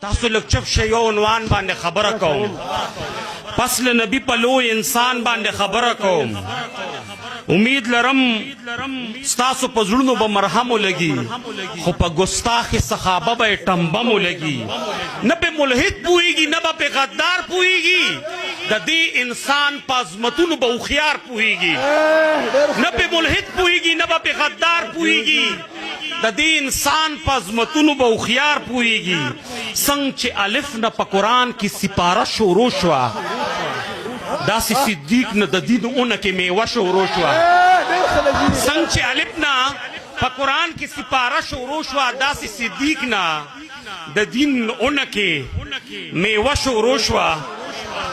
تاسو لږ چپ شئ یو عنوان باندې خبره کوم پس له نبی په لوی انسان باندې خبره کوم امید لرم ستاسو په زړونو به مرهم ولګي خو په ګستاخ صحابه به ټمبه مو لګي نه په ملحد پوهیږي نه به په غدار پوهیږي د دې انسان په عظمتونو به هوښیار پوهیږي نه په ملحد پوهیږي نه به په غدار پوهیږي د دې انسان په عظمتونو به هوښیار پوهیږي څنګه چې الف نه په قرآن کې سپاره شروع شوه داسې صدیق نه د دین اونه کې میوه شروع شوه څنګه چې الف نه په قرآن کې سپاره شروع شوه داسې صدیق نه د دین اونه کې میوه شروع شوه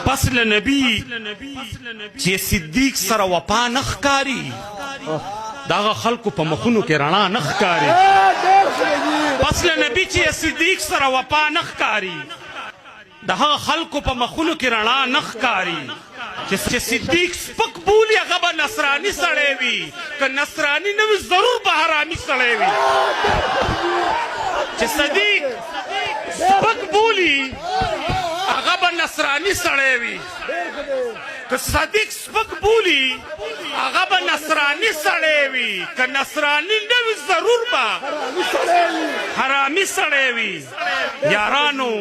پس له نبي چې صدیق سره وفا نه ښکاري دغه خلکو په مخونو کې رڼا نه ښکاري پس له نبي چې صدیق سره وفا نه ښکاري د هغه خلکو په مخونو کې رڼا نه ښکاري چې صدیق سپک بولي هغه به نصراني سړی وي که نصراني نه وي ضرور به حرامي سړی وي چې صدیق سپک بولي هغه به نصراني سړی وي که صدیق سپک بولي هغه به نصراني سړی وي که نصراني نه وي ضرور به حرامي سړی وي یارانو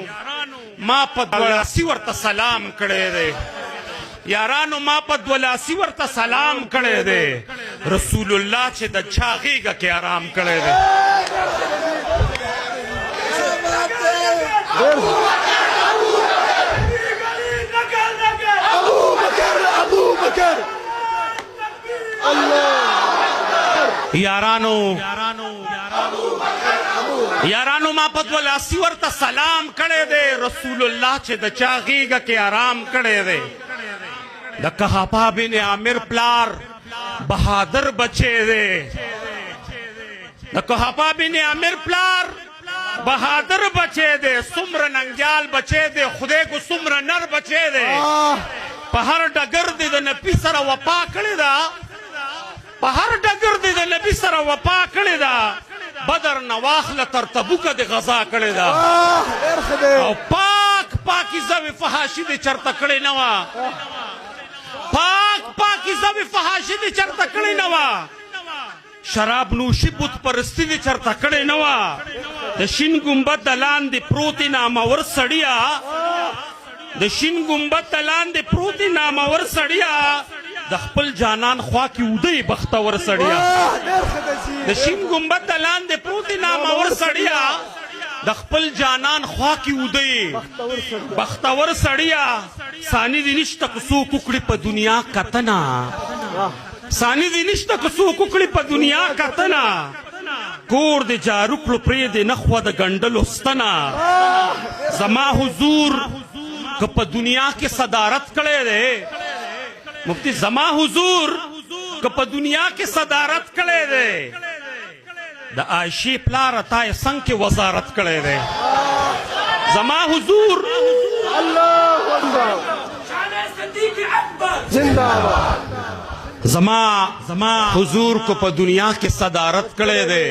ما په دولاسي ورته سلام کړی دی یارانو ما په دولاسي ورته سلام کړی دی رسول الله چې د چا غېږه کې آرام کړی دی یارانو ما په دولاسي ورته سلام کړی دی رسول الله چې د چا غېږه کې آرام کړی دی د قحافه بن عامر پلار بهادر بچی دی د قحافه بن عامر پلار بهادر بچی دی څومره ننګیال بچی دی خدای کو څومره نر بچی دی په هر ډګر دی د نبي سره وفا کړې ده په هر ډګر دی د نبي سره وفا کړې ده بدر نه واخله تر تبوکه د غزا کړې ده او پاکیزه وي فحاشي دې چرته کړې نه وه پاکیزه وي فحاشي دې چرته کړې نه وه شراب نوشي بت پرستي دې چرته کړې نه وه د شین ګمبد د لاندې پروتې نامور سړیه د شین ګمبد د لاندې پروتې نامور سړیه د خپل جانان خوا کې ودی بختور سړیه د شین ګمبد د لاندې پروتې نامور سړیه د خپل جانان خوا کې ودی بختور سړیه ثاني دې نشته که څوک وکړي په دنیا کتنه ثاني دې نشته که څوک وکړي په دنیا کتنه کور دې جارو کړو پرېږدې نه خوا د ګنډلو ستنه زما حضور که په دنیا کې صدارت کړی دی مفتی زما حضور که په دنیا کې صدارت کړی دی د عایشې پلاره تا یې څنګ کې وزارت کړی دی زما حضور زما حضور کو په دنیا کې صدارت کړی دی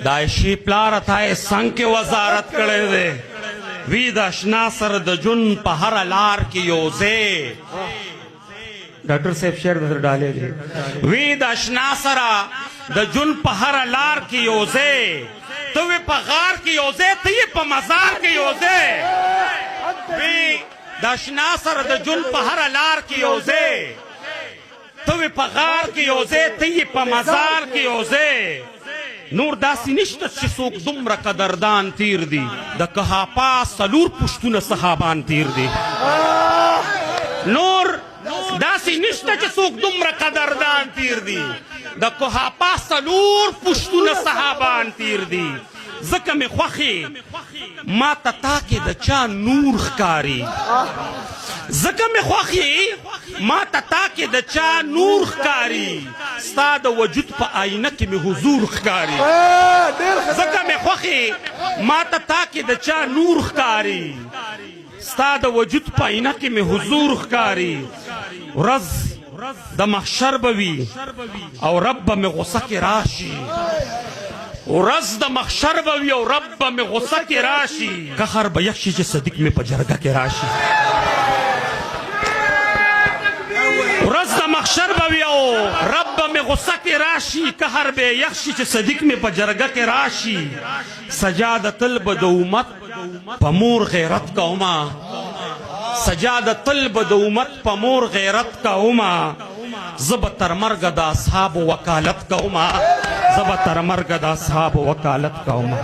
د عایشې پلاره تا یې څنګ کې وزارت کړی دی وی د اشنا سره د جون په هره لار کې یو ځای ډاکټر صاحب شعر در ډالې دی وی د اشنا سره د جون په هره لار کې یو ځای ته وې په غار کې یو ځای ته یې په مزار کې یو ځای وی د اشنا سره د جون په هره لار کې یو ځای ته وې په غار کې یو ځای ته یې په مزار کې یو ځای نور داسې نشته چې څوک دومره قدردان تیر دي د قحافه څلور پوښتونه صحابان تیر دي نور داسې نشته چې څوک دومره قدردان تیر دي د قحافه څلور پوښتونه صحابان تیر دي ځکه مې خوښې ما ته تا کې د چا نور ښکاري ځکه مې خوښې ما ته تا کې د چا نور ښکاري ستا د وجود په آینه کې مې حضور ښکاري ځکه مې خوښې ما ته تا کې د چا نور ښکاري ستا د وجود په آینه کې مې حضور ښکاري ورځ د محشر به وي او رب به مې غوسه کې راشي ورځ د محشر به وي او رب به مې غصه کې راشي قهر به یخ شي چې صدیق مې په جرګه کې راشي ورځ د محشر به وي او رب به مې غصه کې راشي قهر به یخ شي چې صدیق مې په جرګه کې راشي سجادة الب د امت په مور غیرت کوما سجادة الب د امت په مور غیرت کوما زب تر مرګ د اصحاب وکالت کوما زب تر مرګ د اصحاب وکالت کوما